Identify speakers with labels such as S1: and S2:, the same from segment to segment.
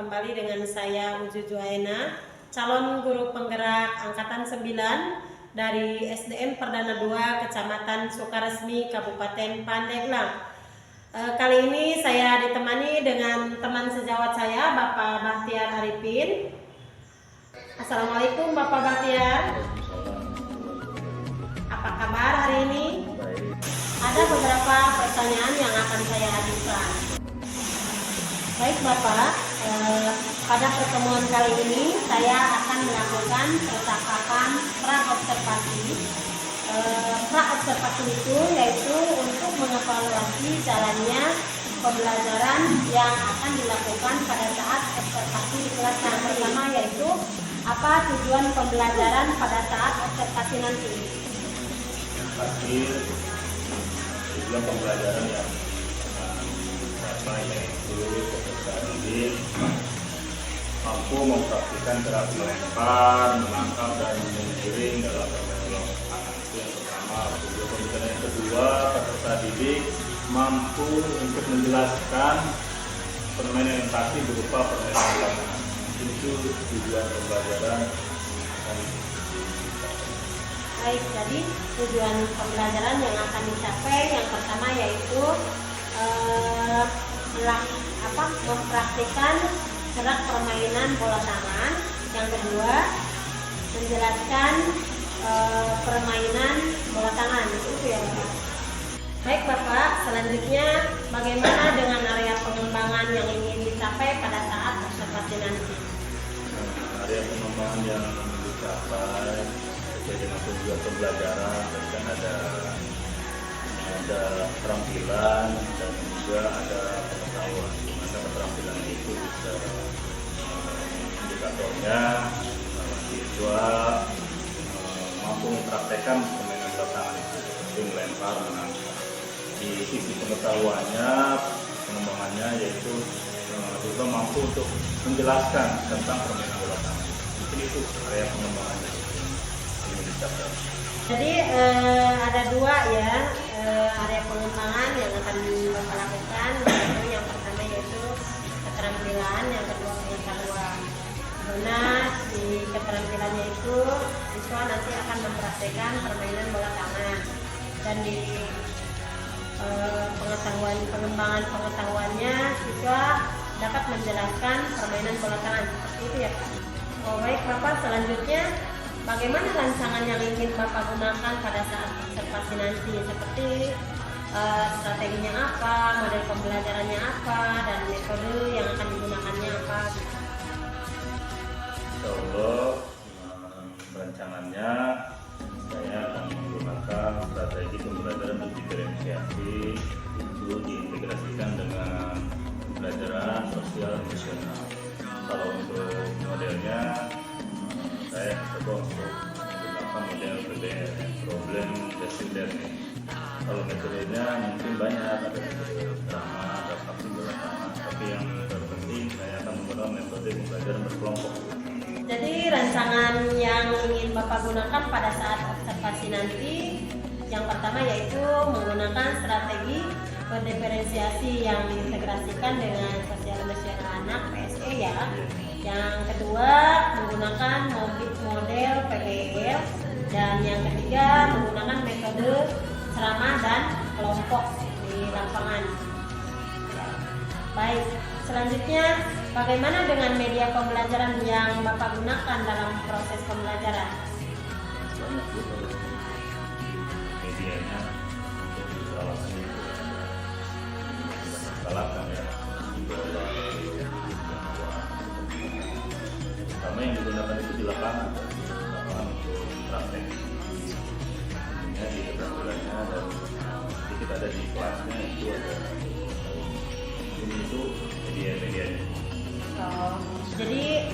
S1: kembali dengan saya Uju Juhaena, calon guru penggerak angkatan 9 dari SDN Perdana 2 Kecamatan Sukaresmi Kabupaten Pandeglang. Kali ini saya ditemani dengan teman sejawat saya, Bapak Bahtiar Arifin. Assalamualaikum Bapak Bahtiar. Apa kabar hari ini? Ada beberapa pertanyaan yang akan saya ajukan. Baik Bapak, pada pertemuan kali ini saya akan melakukan percakapan pra-observasi. Pra-observasi itu yaitu untuk mengevaluasi jalannya pembelajaran yang akan dilakukan pada saat observasi di kelas yang pertama, yaitu apa tujuan pembelajaran pada saat observasi nanti.
S2: Pasti tujuan pembelajaran yang pertama yaitu peserta didik mampu mempraktikkan cara melempar, menangkap dan menggiring dalam permainan anak. Itu yang pertama. Tujuan pembelajaran yang kedua, peserta didik mampu untuk menjelaskan permainan yang pasti berupa permainan lapangan. Itu tujuan pembelajaran.
S1: Baik, jadi tujuan pembelajaran yang akan dicapai yang pertama yaitu mempraktikkan gerak permainan bola tangan. Yang kedua, menjelaskan permainan bola tangan. Itu ya Bapak. Baik Bapak, selanjutnya bagaimana dengan area pengembangan yang ingin dicapai pada saat observasi nanti?
S2: Area pengembangan yang dicapai sesuai dengan tujuan pembelajaran kan ada keterampilan dan juga ada pengetahuan. Maka keterampilan itu bisa indikatornya siswa mampu mempraktekkan permainan bola tangan itu seperti melempar, menangkap. Di sisi pengetahuannya, pengembangannya yaitu siswa mampu untuk menjelaskan tentang permainan bola tangan. Mungkin itu area pengembangannya.
S1: Jadi ada dua ya area pengembangan yang akan Bapak lakukan. Yang pertama yaitu keterampilan, yang kedua pengetahuan. Nah, di keterampilannya itu siswa nanti akan mempraktekkan permainan bola tangan, dan di pengembangan pengetahuannya siswa dapat menjelaskan permainan bola tangan. Seperti itu ya Pak. Oh baik Bapak, selanjutnya bagaimana rancangan yang ingin Bapak gunakan pada saat observasi nanti? Seperti strateginya apa, model pembelajarannya apa, dan metode yang akan digunakannya apa?
S2: Insyaallah rancangannya saya akan menggunakan strategi pembelajaran berdiferensiasi, itu diintegrasikan dengan pembelajaran sosial emosional. Kalau untuk modelnya saya coba untuk menggunakan model PBL, problem based learning. Kalau metodenya mungkin banyak, ada metode drama, ada praktik di lapangan, tapi yang terpenting saya akan menggunakan metode pembelajaran berkelompok.
S1: Jadi rancangan yang ingin Bapak gunakan pada saat observasi nanti yang pertama yaitu menggunakan strategi berdiferensiasi yang diintegrasikan dengan sosial emosional anak PSE ya. Yang kedua menggunakan model PBL, dan yang ketiga menggunakan metode ceramah dan kelompok di lapangan. Baik, selanjutnya bagaimana dengan media pembelajaran yang Bapak gunakan dalam proses pembelajaran?
S2: Banyak medianya untuk peralatan itu peralatan ya, pertama yang digunakan itu di lapangan untuk praktek. Ini di keterampilannya dan sedikit ada di kelasnya itu ada itu media-medianya.
S1: Oh, jadi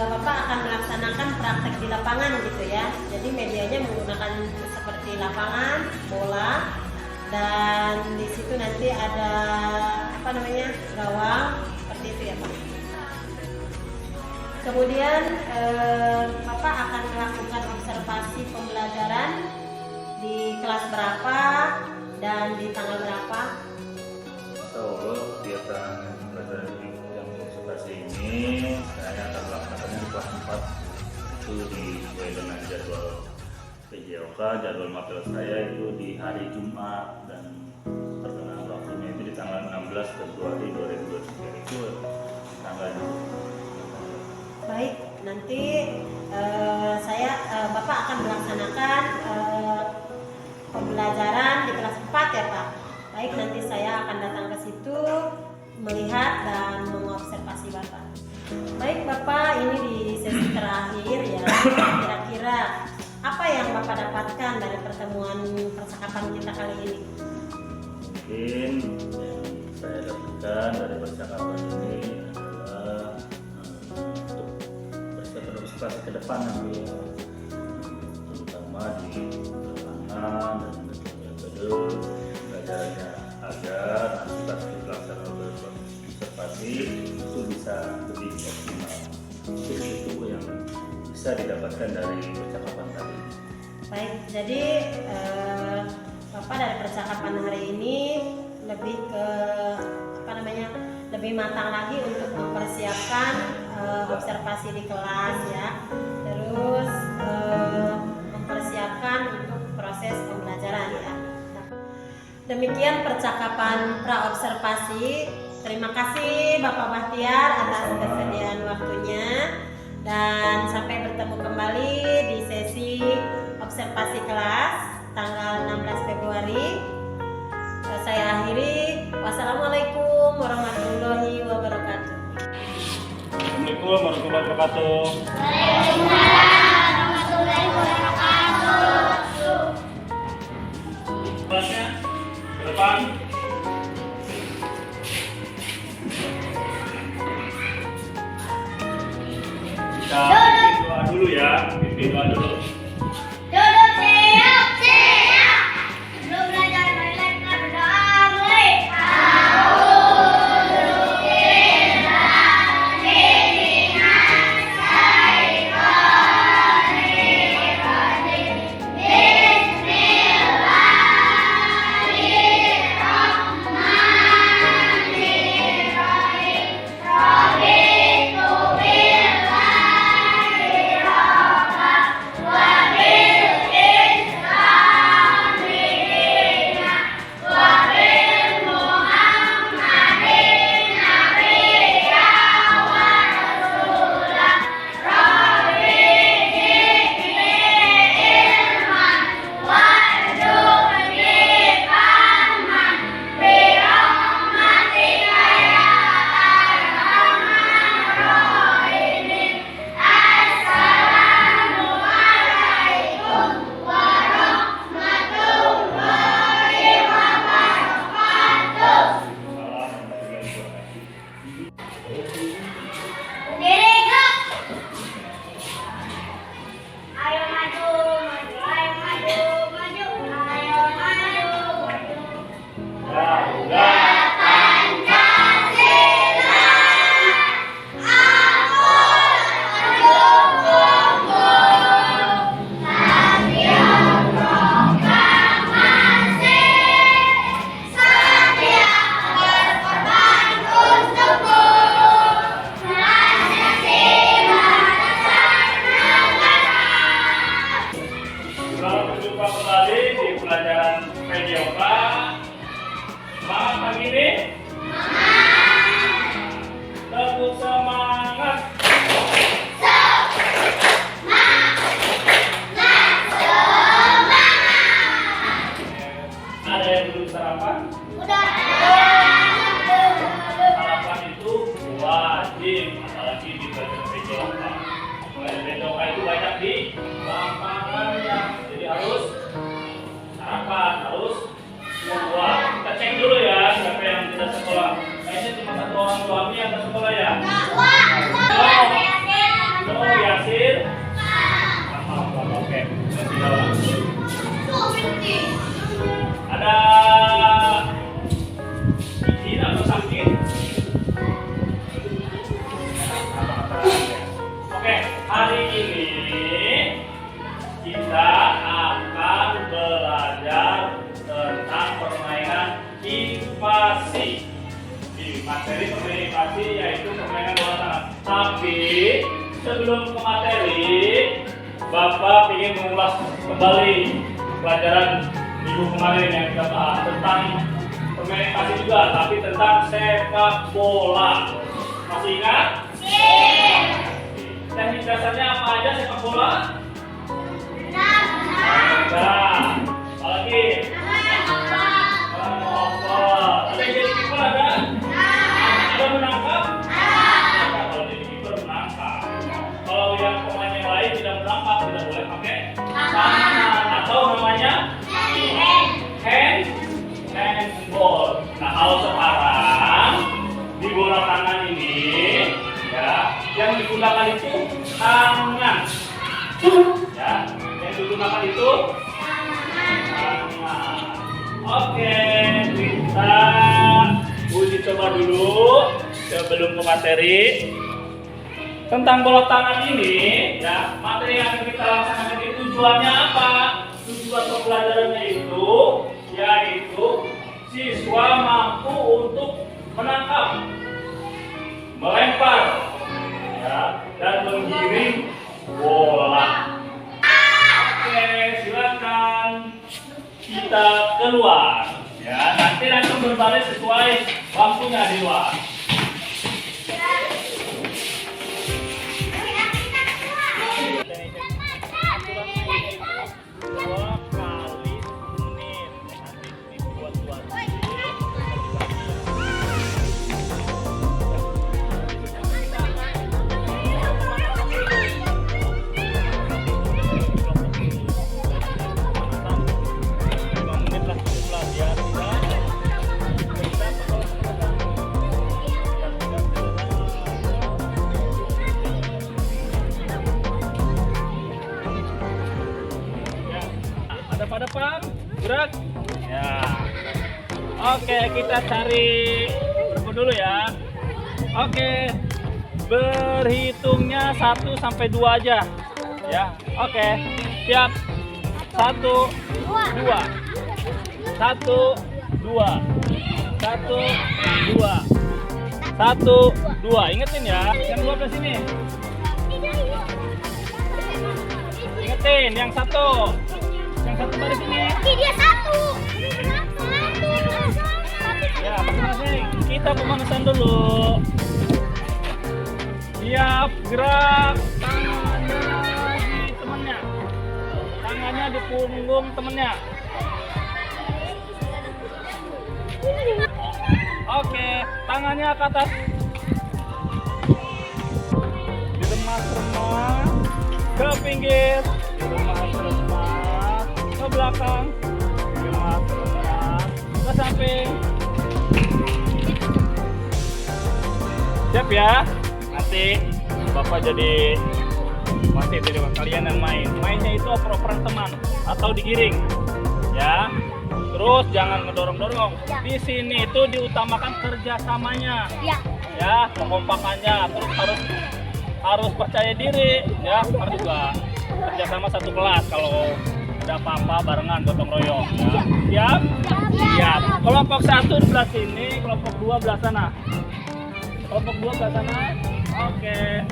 S1: Bapak akan melaksanakan praktek di lapangan gitu ya. Jadi medianya menggunakan seperti lapangan, bola, dan di situ nanti ada gawang, seperti itu ya Pak. Kemudian Bapak akan melakukan observasi pembelajaran di kelas berapa dan di tanggal berapa?
S2: Insya Allah kegiatan pembelajaran yang observasi ini ini saya akan melaksanakannya di kelas 4 itu sesuai dengan jadwal PJOK. Jadwal mapel saya itu di hari Jumat dan pertengahan waktunya itu di tanggal 16 Februari 2023 itu tanggalnya.
S1: Baik, nanti Bapak akan melaksanakan pembelajaran di kelas 4 ya Pak. Baik, nanti saya akan datang ke situ melihat dan mengobservasi Bapak. Baik Bapak, ini di sesi terakhir ya. Kira-kira apa yang Bapak dapatkan dari pertemuan percakapan kita kali ini?
S2: Mungkin yang saya dapatkan dari percakapan ini adalah untuk berpartisipasi ke depan nanti ya, terutama di lapangan dan metode pelajarannya agar nanti pas pelaksanaan observasi itu bisa lebih optimal. Itu yang bisa didapatkan dari percakapan tadi.
S1: Baik, jadi Bapak dari percakapan hari ini lebih ke lebih matang lagi untuk mempersiapkan observasi di kelas ya, terus mempersiapkan untuk proses pembelajaran ya. Demikian percakapan pra-observasi. Terima kasih Bapak Bahtiar atas kesediaan waktunya, dan sampai bertemu kembali di sesi observasi kelas tanggal 16 Februari. Saya akhiri. Wassalamualaikum warahmatullahi wabarakatuh.
S2: Assalamualaikum warahmatullahi wabarakatuh. Kelasnya ke depan. Kita pimpin doa dulu ya, pimpin doa dulu. Materi permainan yaitu permainan bola tangan. sebelum ke materi, Bapak ingin mengulas kembali pelajaran minggu kemarin yang kita bahas tentang permainan kasih juga, tapi tentang sepak bola. Masih ingat? Teknik dasarnya apa aja sepak bola? Nah, apalagi? Ada yang jadi kiper ada? Ada menangkap? Nah, kalau jadi kiper menangkap. Kalau yang pemain yang lain tidak menangkap, tidak boleh pakai tangan atau namanya handball. Nah, kalau sekarang di bola tangan ini ya, yang digunakan itu tangan. Ya, yang digunakan itu tangan. Oke, kita uji coba dulu sebelum ke materi tentang bola tangan ini. Ya, materi yang akan kita laksanakan itu tujuannya apa? Tujuan pembelajarannya itu yaitu siswa mampu untuk menangkap, melempar, ya, dan menggiring bola. Oke, silakan kita keluar. Ya, nanti langsung berbalik sesuai waktunya di luar. Depan, gerak. Ya. Oke, kita cari berapa dulu ya. Oke. Berhitungnya 1 sampai 2 aja. Ya. Oke. Siap. 1 2 1 2 1 2 1 2. Ingetin ya. Yang 12 sini. Ingetin yang 1. Yang 1 baris ini.
S3: Dia 1.
S2: Ya, masing-masing. Kita pemanasan dulu. Siap, gerak. Tangannya di temennya. Tangannya di punggung temennya. Oke, tangannya ke atas. Diremas-remas ke pinggir. Diremas-remas ke belakang. Diremas-remas ke samping. Siap ya? Nanti Bapak jadi wasit dari kalian yang main. Mainnya itu oper-operan teman atau digiring. Ya. Terus jangan ngedorong-dorong. Di sini itu diutamakan kerjasamanya. Ya, kekompakannya. Terus harus percaya diri, ya. Harus juga kerjasama satu kelas. Kalau ada apa-apa barengan gotong royong. Ya. Siap? Siap. Kelompok 1 di belah sini, kelompok 2 belah sana. Kelompok 2 belah sana. Oke.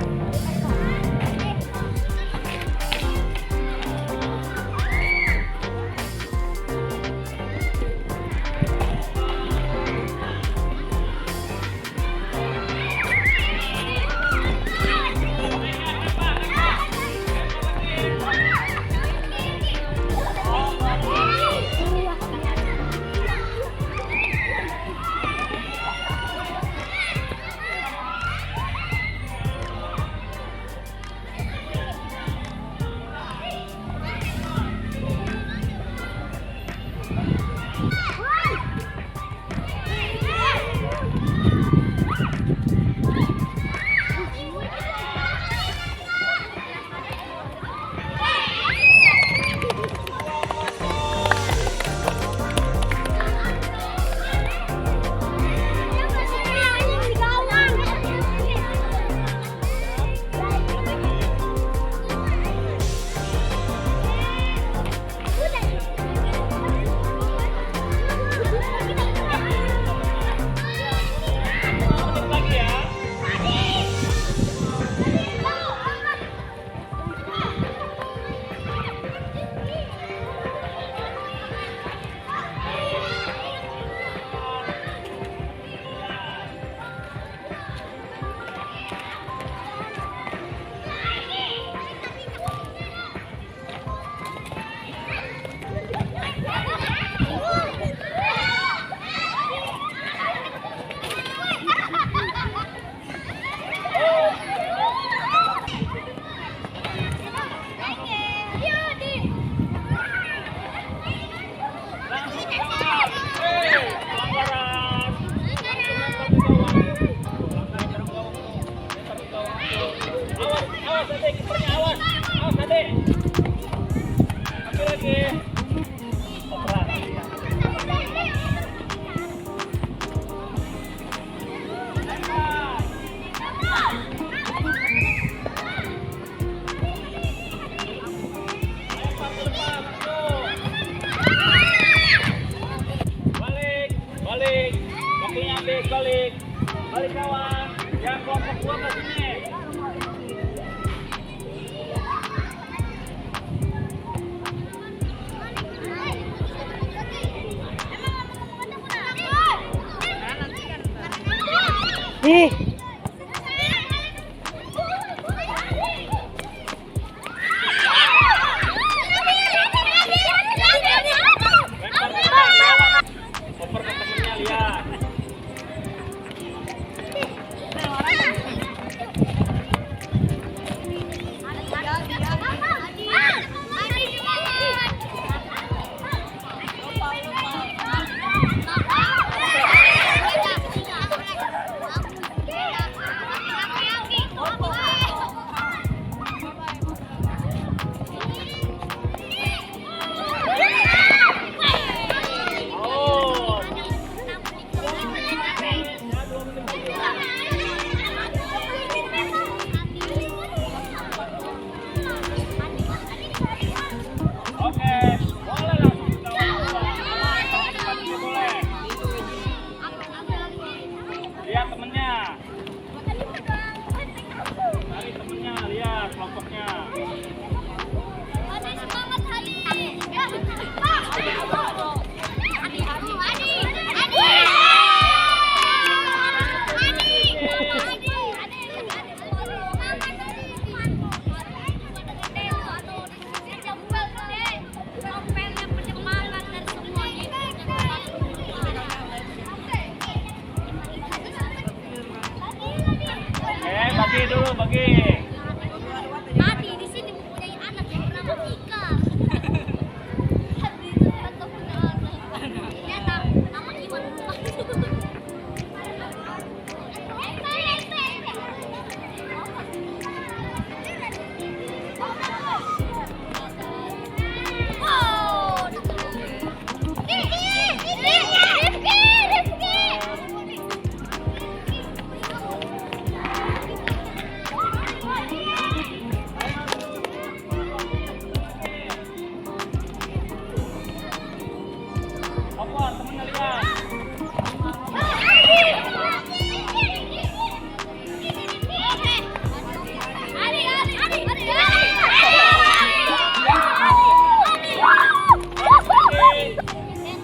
S3: balik. Balik kawan. Yang kelompok 2 ke sini.
S1: Ih.
S3: Oper ke temennya, lihat. Oke, boleh langsung kita boleh. Lihat temennya. Cari temennya, lihat kelompoknya. Bagi dulu, bagi.
S4: Mati di sini mempunyai anak yang bernama Tika. Ternyata nama Iwan.
S3: Apa temennya lihat?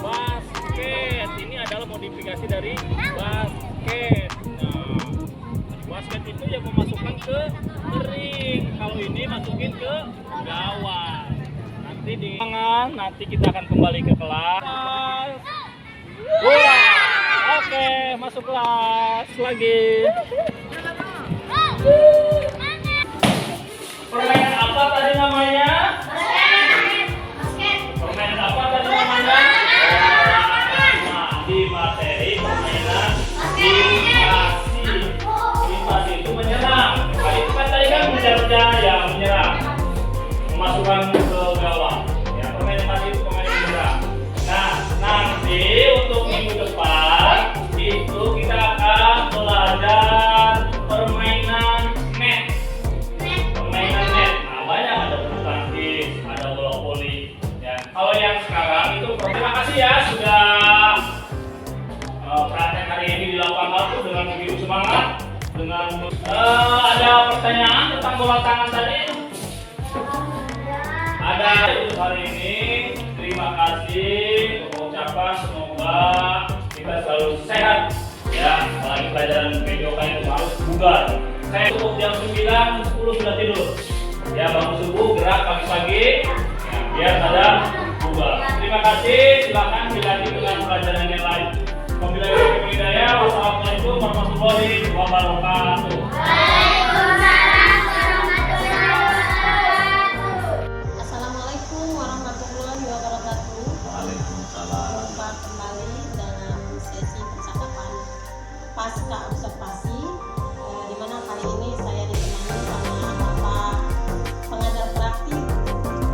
S3: Basket ini adalah modifikasi dari basket. Nah, basket itu yang memasukkan ke ring. Kalau ini masukin ke gawang. Nanti di tangan, nanti kita akan kembali ke kelas. Wah, oke, masuk kelas lagi. Permainan apa tadi namanya? Permainan apa tadi namanya? Di materi permainan invasi. Invasi itu menyerang. Kali itu kan tadi kan mengejar ya menyerang, memasukkan ke gawang. Ya, permainan tadi itu permainan menyerang. Nah, nanti untuk minggu depan itu kita akan belajar permainan net. Permainan net. Nah, banyak, ada bulu tangkis, ada bola voli. Ya, kalau yang sekarang itu terima kasih ya sudah praktek hari ini di lapangan tuh dengan begitu semangat. Dengan ada pertanyaan tentang bola tangan tadi? Ada untuk hari ini. Terima kasih untuk ucapan, semoga kita selalu sehat ya, apalagi pelajaran video kalian itu harus bugar. Saya cukup jam 9, 10 sudah tidur ya, bangun subuh, gerak pagi-pagi ya, biar ada bugar. Terima kasih, silakan dilanjut dengan pelajaran yang lain. Wabillahi hidayah, wassalamualaikum warahmatullahi wabarakatuh.
S1: Assalamualaikum warahmatullahi wabarakatuh.
S2: Waalaikumsalam.
S1: Jumpa kembali dalam sesi percakapan pasca observasi, di mana kali ini saya ditemani sama Bapak pengajar praktik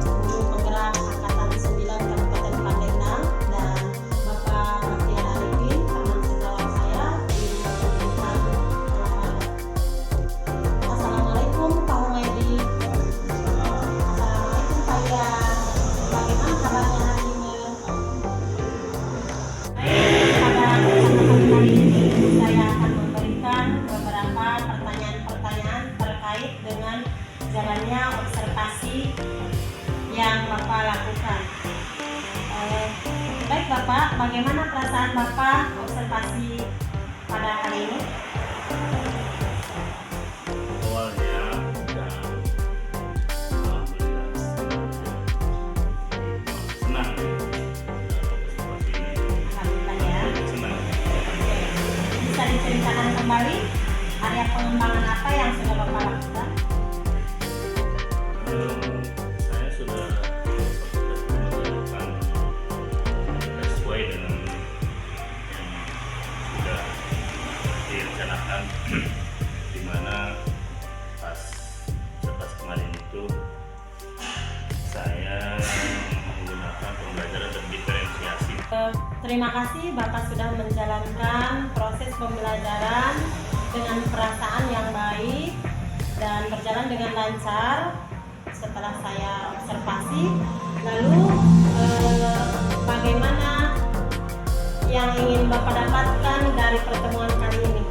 S1: guru penggerak angkatan 9 Kabupaten Pandeglang dan Bapak Baktiar Arifin, teman sejawat saya di Pendidikan Olahraga. Pak, bagaimana perasaan Bapak observasi pada kali ini?
S2: Awalnya udah alhamdulillah senang observasi ini.
S1: Alhamdulillah ya.
S2: Senang.
S1: Bisa diceritakan kembali area pengembangan apa yang sudah Bapak lakukan?
S2: Saya sudah melakukan sesuai dengan yang sudah direncanakan, di mana pas kemarin itu saya menggunakan pembelajaran dan diferensiasi.
S1: Terima kasih Bapak sudah menjalankan proses pembelajaran dengan perasaan yang baik dan berjalan dengan lancar setelah saya observasi. Lalu bagaimana yang ingin Bapak dapatkan dari pertemuan kali ini?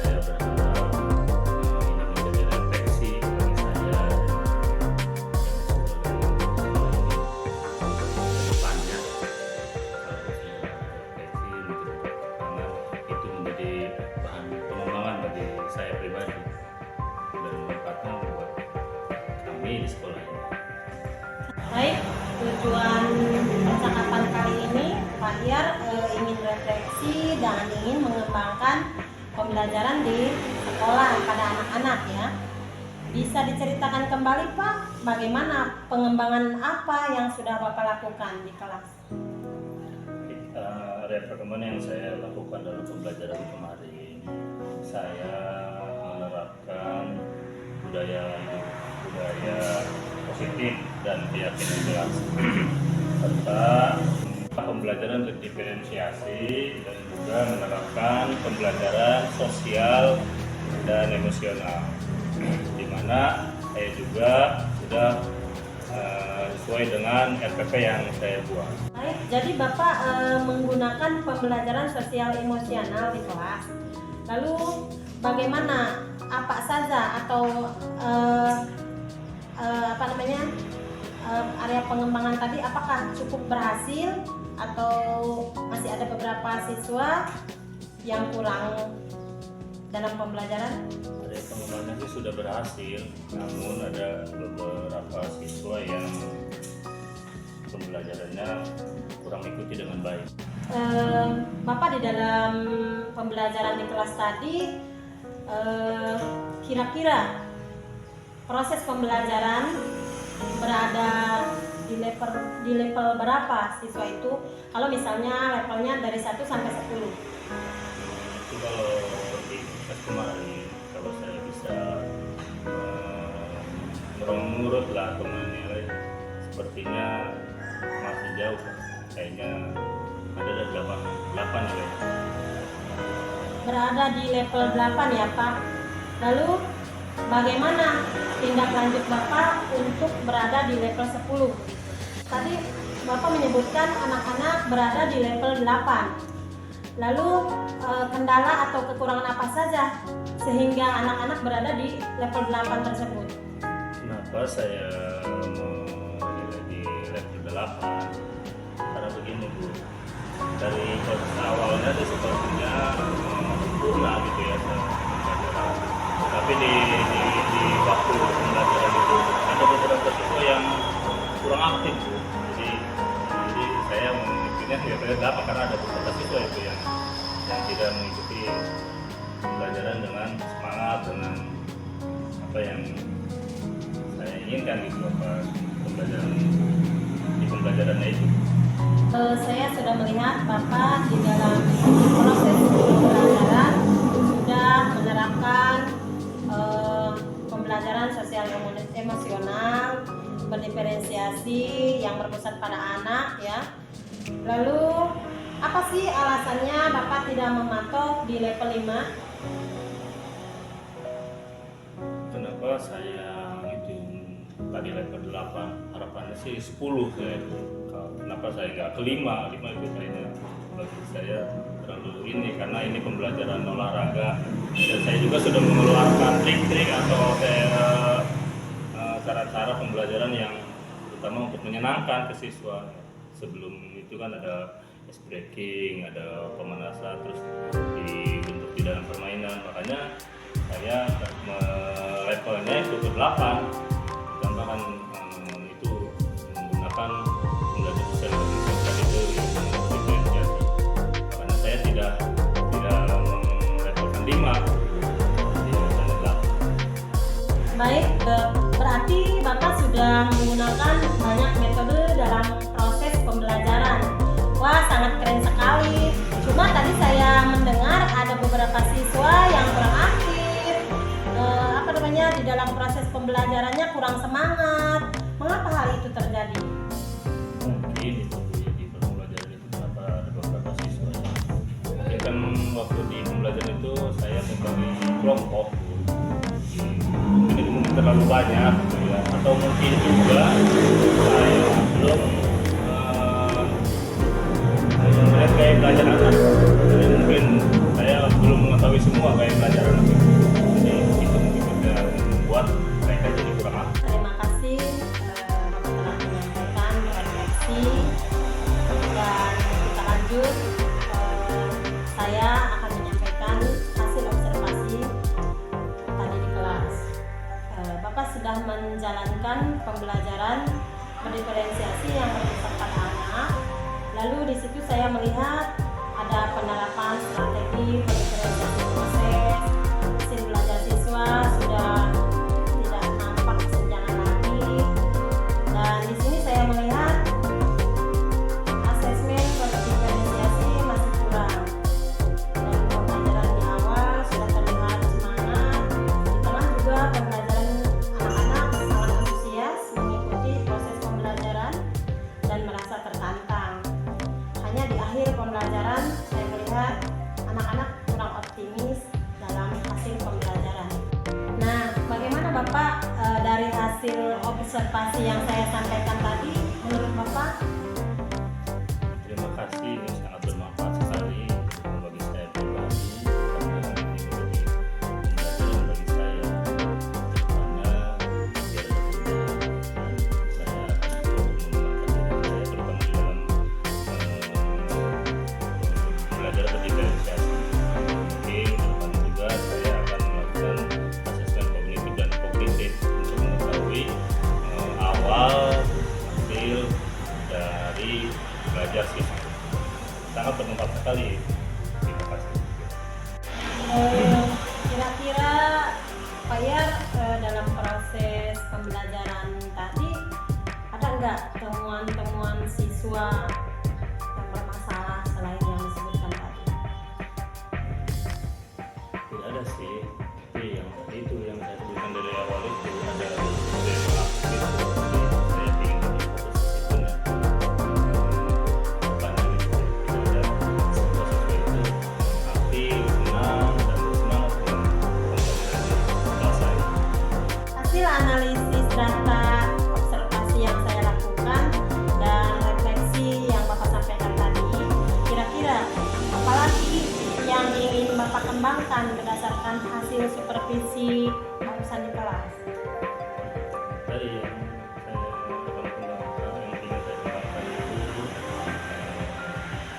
S2: Saya berharap ini menjadi refleksi bagi saya depannya. Karena itu menjadi bahan pengembangan bagi saya pribadi dan manfaatnya buat kami di sekolah ini.
S1: Baik, tujuan percakapan kali ini Pak Diar ingin refleksi dan ingin mengembangkan pembelajaran di sekolah pada anak-anak ya. Bisa diceritakan kembali Pak, bagaimana pengembangan apa yang sudah Bapak lakukan di kelas?
S2: Area perkembangan yang saya lakukan dalam pembelajaran kemarin, saya menerapkan budaya positif dan keyakinan kelas serta pembelajaran berdiferensiasi dan juga menerapkan pembelajaran sosial dan emosional, di mana saya juga sudah sesuai dengan RPP yang saya buat.
S1: Baik, jadi Bapak menggunakan pembelajaran sosial emosional di kelas. Lalu bagaimana, apa saja atau area pengembangan tadi apakah cukup berhasil atau masih ada beberapa siswa yang kurang dalam pembelajaran?
S2: Area pengembangan itu sudah berhasil, namun ada beberapa siswa yang pembelajarannya kurang mengikuti dengan baik.
S1: Bapak di dalam pembelajaran di kelas tadi kira-kira proses pembelajaran berada di level berapa siswa itu? Kalau misalnya levelnya dari 1 sampai 10.
S2: Itu kalau di kelas kemarin, kalau saya bisa menurut lah atau menilai, sepertinya masih jauh, kayaknya ada 8 ya.
S1: Berada di level 8 ya Pak. Lalu bagaimana tindak lanjut Bapak untuk berada di level 10? Tadi Bapak menyebutkan anak-anak berada di level 8. Lalu kendala atau kekurangan apa saja sehingga anak-anak berada di level 8 tersebut?
S2: Kenapa saya menilai di level 8? Karena begini Bu, dari proses awalnya itu sepertinya sempurna gitu ya pembelajaran. Tapi di waktu pembelajaran itu ada beberapa siswa yang kurang aktif Bu. Jadi saya memikirnya kira-kira apa, karena ada beberapa siswa itu yang tidak mengikuti pembelajaran dengan semangat, dengan apa yang saya inginkan gitu, apa pembelajarannya itu.
S1: Saya sudah melihat Bapak di dalam proses pembelajaran sudah menerapkan pembelajaran sosial emosional, berdiferensiasi yang berpusat pada anak ya. Lalu apa sih alasannya Bapak tidak mematok di level 5?
S2: Kenapa saya ngitung tadi level 8, harapannya sih 10 saya itu. Kenapa saya nggak ke 5 itu kayaknya bagi saya terlalu ini karena ini pembelajaran olahraga dan saya juga sudah mengeluarkan trik-trik atau cara-cara pembelajaran yang terutama untuk menyenangkan ke siswa. Sebelum itu kan ada ice breaking, ada pemanasan, terus dibentuk di dalam permainan. Makanya saya levelnya itu ke 8, ditambahkan itu menggunakan pembelajaran sosial itu yang diferensiasi. Makanya saya tidak melevelkan 5, jadi hanya 8.
S1: Baik, berarti Bapak sudah menggunakan banyak metode dalam proses pembelajaran. Wah, sangat keren sekali. Cuma tadi saya mendengar ada beberapa siswa yang kurang aktif. Di dalam proses pembelajarannya kurang semangat. Mengapa hal itu terjadi?
S2: Mungkin itu di pembelajaran itu ada beberapa siswa ya. Mungkin kan waktu di pembelajaran itu saya membagi kelompok. Mungkin itu mungkin terlalu banyak gitu ya. Atau mungkin juga saya belum melihat gaya belajar anak. Jadi mungkin saya belum mengetahui semua gaya belajar anak itu. Jadi itu mungkin juga membuat mereka jadi kurang aktif.
S1: Terima kasih Bapak telah menyampaikan refleksi dan kita lanjut. Saya akan menyampaikan hasil observasi tadi di kelas. Bapak sudah menjalankan pembelajaran mendiferensiasi yang berpusat pada anak. Lalu di situ saya melihat ada penerapan strategi pendiferensiasi proses. Hasil belajar siswa sudah tidak nampak kesenjangan lagi. Dan di sini saya melihat asesmen pendiferensiasi masih kurang. Dan pembelajaran di awal sudah terlihat semangat. Di tengah juga pembelajaran anak-anak sangat antusias mengikuti proses pembelajaran dan merasa tertantang. Hanya di akhir pembelajaran saya melihat anak-anak kurang optimis dalam hasil pembelajaran. Nah, bagaimana Bapak dari hasil observasi yang saya sampaikan tadi? Menurut Bapak?
S2: Terima kasih, ini sangat bermanfaat sekali bagi saya pribadi karena ini menjadi pembelajaran bagi saya karena biar saya akan terus mengembangkan diri saya terutama di dalam belajar berdiferensiasi. Mungkin ke depan juga saya akan melakukan asesmen kognitif dan kognitif untuk mengetahui awal hasil dari belajar siswa. Sangat bermanfaat sekali. Terima kasih.
S1: Kira-kira Pak Yar dalam proses pembelajaran tadi ada nggak temuan-temuan siswa yang bermasalah selain yang disebutkan tadi?
S2: Tidak ada sih, tapi yang tadi itu yang saya sebutkan dari awal itu ada yang aktif, jadi saya ingin lebih fokus ke situ ya. Bukannya gitu, ada siswa-siswa itu aktif, senang, dan bersemangat dengan pembelajaran kelas saya.
S1: Hasil analisis data observasi yang saya lakukan dan refleksi yang Bapak sampaikan tadi, kira-kira apalagi yang ingin Bapak kembangkan berdasarkan hasil supervisi barusan di kelas?
S2: Dari yang saya akan kembangkan, yang ingin saya kembangkan itu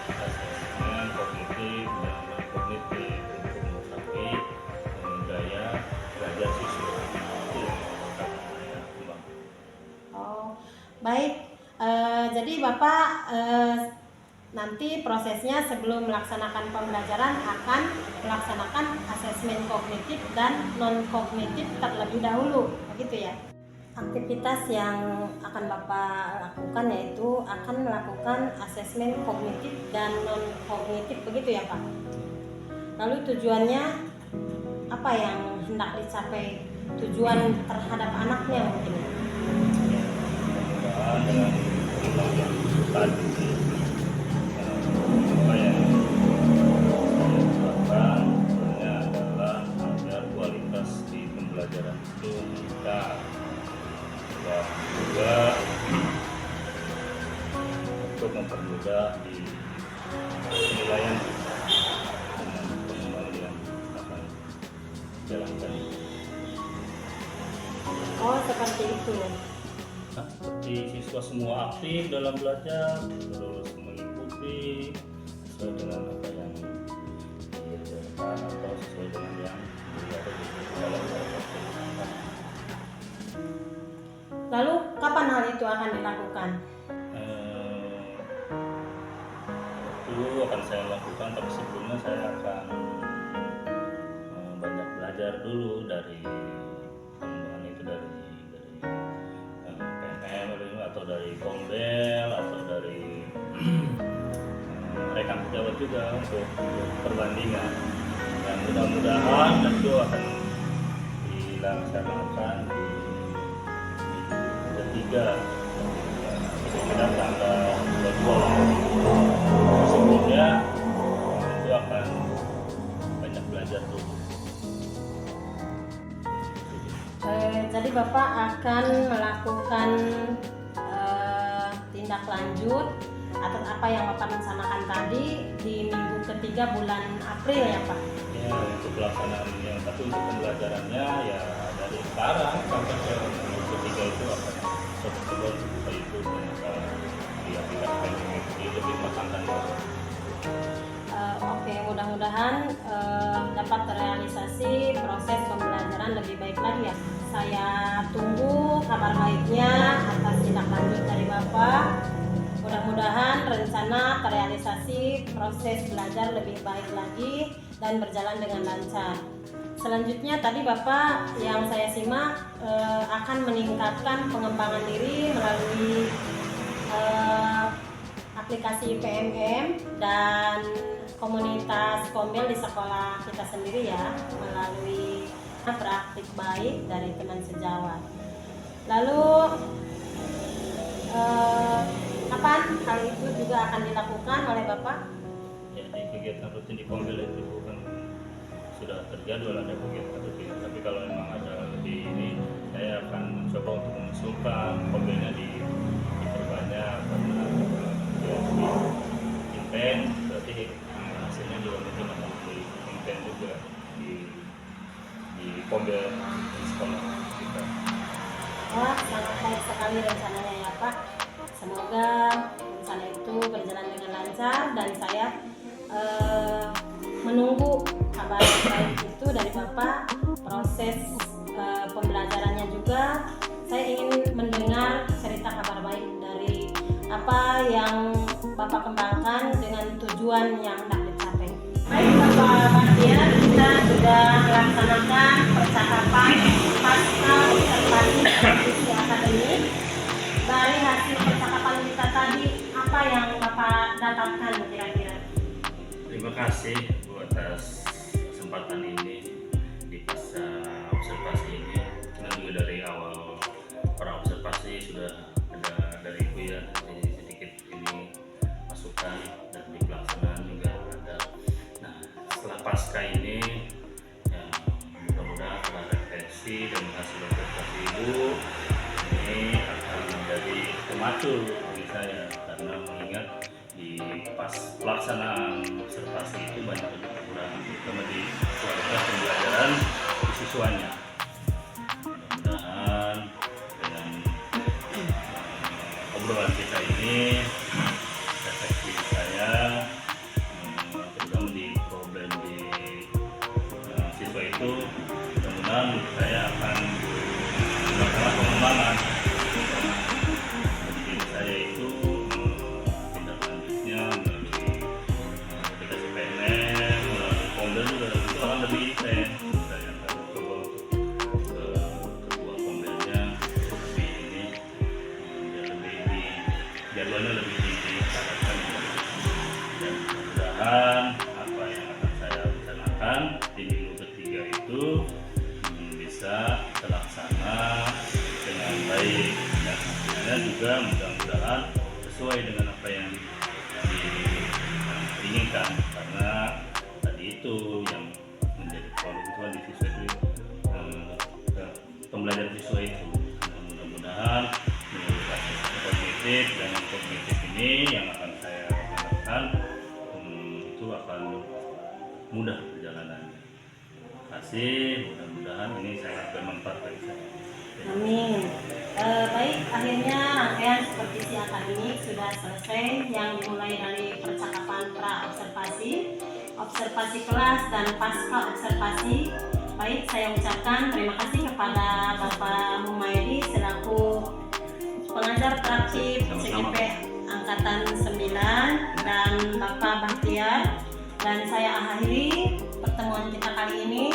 S2: asesmen kognitif dan non-kognitif untuk mengetahui gaya belajar siswa. Itu yang akan saya kembangkan.
S1: Oh, baik. Jadi Bapak nanti prosesnya sebelum melaksanakan pembelajaran akan melaksanakan asesmen kognitif dan non-kognitif terlebih dahulu, begitu ya? Aktivitas yang akan Bapak lakukan yaitu akan melakukan asesmen kognitif dan non-kognitif, begitu ya Pak? Lalu tujuannya apa yang hendak dicapai? Tujuan terhadap anaknya mungkin?
S2: Mudah-mudahan dengan pembelajaran tadi apa yang saya harapkan sebenarnya adalah agar kualitas di pembelajaran itu meningkat dan juga untuk mempermudah di penilaian
S1: Oh, seperti itu.
S2: Nah, seperti siswa semua aktif dalam belajar, terus mengikuti sesuai dengan apa yang diajarkan atau sesuai dengan yang ada di dalam belajar.
S1: Lalu kapan hal itu akan dilakukan?
S2: Itu akan saya lakukan, tapi sebelumnya saya akan banyak belajar dulu dari pengembangan itu dari PNM atau dari Kombel atau dari rekan pejabat juga untuk perbandingan. Dan mudah-mudahan itu akan dilaksanakan di ketiga sekitar tanggal 22 sebelumnya itu akan banyak belajar dulu.
S1: Jadi Bapak akan melakukan tindak lanjut atas apa yang Bapak rencanakan tadi di minggu ketiga bulan April ya Pak?
S2: Ya, untuk pelaksanaan yang satu untuk pembelajarannya ya dari sekarang sampai ke minggu ketiga itu akan coba itu diaplikasikan di lebih matangkan.
S1: Oke, mudah-mudahan dapat terrealisasi proses pembelajaran lebih baik lagi ya. Saya tunggu kabar baiknya atas tindak lanjut dari Bapak. Mudah-mudahan rencana terrealisasi proses belajar lebih baik lagi dan berjalan dengan lancar. Selanjutnya tadi Bapak yang saya simak akan meningkatkan pengembangan diri melalui aplikasi PMM dan komunitas Kombel di sekolah kita sendiri ya, melalui praktik baik dari teman sejawat. Lalu kapan hal itu juga akan dilakukan oleh Bapak?
S2: Ya, di kegiatan rutin di Kombel itu kan sudah terjadwal ada kegiatan rutin. Tapi kalau memang ada lebih ini, saya akan mencoba untuk mengusulkan Kombelnya diperbanyak karena intens, berarti hasilnya juga mungkin akan lebih intens juga di Kombel di sekolah kita.
S1: Wah, sangat baik sekali rencananya ya Pak. Semoga rencana itu berjalan dengan lancar dan saya menunggu kabar baik itu dari Bapak. Proses pembelajarannya juga saya ingin mendengar cerita kabar baik dari apa yang Bapak kembangkan dengan tujuan yang hendak dicapai. Baik Bapak Mardian, kita sudah melaksanakan percakapan pasca observasi diskusi akademik. Dari hasil percakapan kita tadi, apa yang Bapak dapatkan kira-kira?
S2: Terima kasih Bu atas kesempatan ini di pasca observasi ini. Karena juga dari awal para observasi sudah ada dari Ibu ya, sedikit ini masukan dan di pelaksanaan juga ada. Nah, setelah pasca ini ya, mudah-mudahan setelah refleksi dan hasil observasi Ibu ini akan menjadi pemacu bagi saya, karena mengingat di pas pelaksanaan observasi itu banyak kekurangan terutama di kualitas pembelajaran siswanya. Mudah-mudahan dengan obrolan kita ini refleksi saya terutama di problem di siswa itu, mudah-mudahan saya akan melakukan pengembangan diri saya itu tindak lanjutnya melalui aplikasi PNM, melalui Kombel juga itu akan lebih intens. Saya akan coba untuk ketua Kombelnya lebih ini biar lebih jadwalnya lebih disyaratkan, dan mudah-mudahan apa yang akan saya rencanakan di minggu ketiga itu bisa terlaksana dengan baik dan hasilnya juga mudah-mudahan sesuai dengan apa yang diinginkan, karena tadi itu yang menjadi kebutuhan di siswa itu pembelajaran siswa itu. Mudah-mudahan melalui proses kognitif dan kognitif ini yang akan saya lakukan itu akan mudah perjalanannya. Terima kasih, mudah-mudahan ini sangat bermanfaat bagi saya.
S1: Amin. Baik, akhirnya rangkaian supervisi akademik sudah selesai yang dimulai dari percakapan pra-observasi, observasi kelas, dan pasca observasi. Baik, saya ucapkan terima kasih kepada Bapak Mumaydi selaku pengajar praktik CGP Angkatan 9 dan Bapak Bahtiar. Dan saya akhiri pertemuan kita kali ini.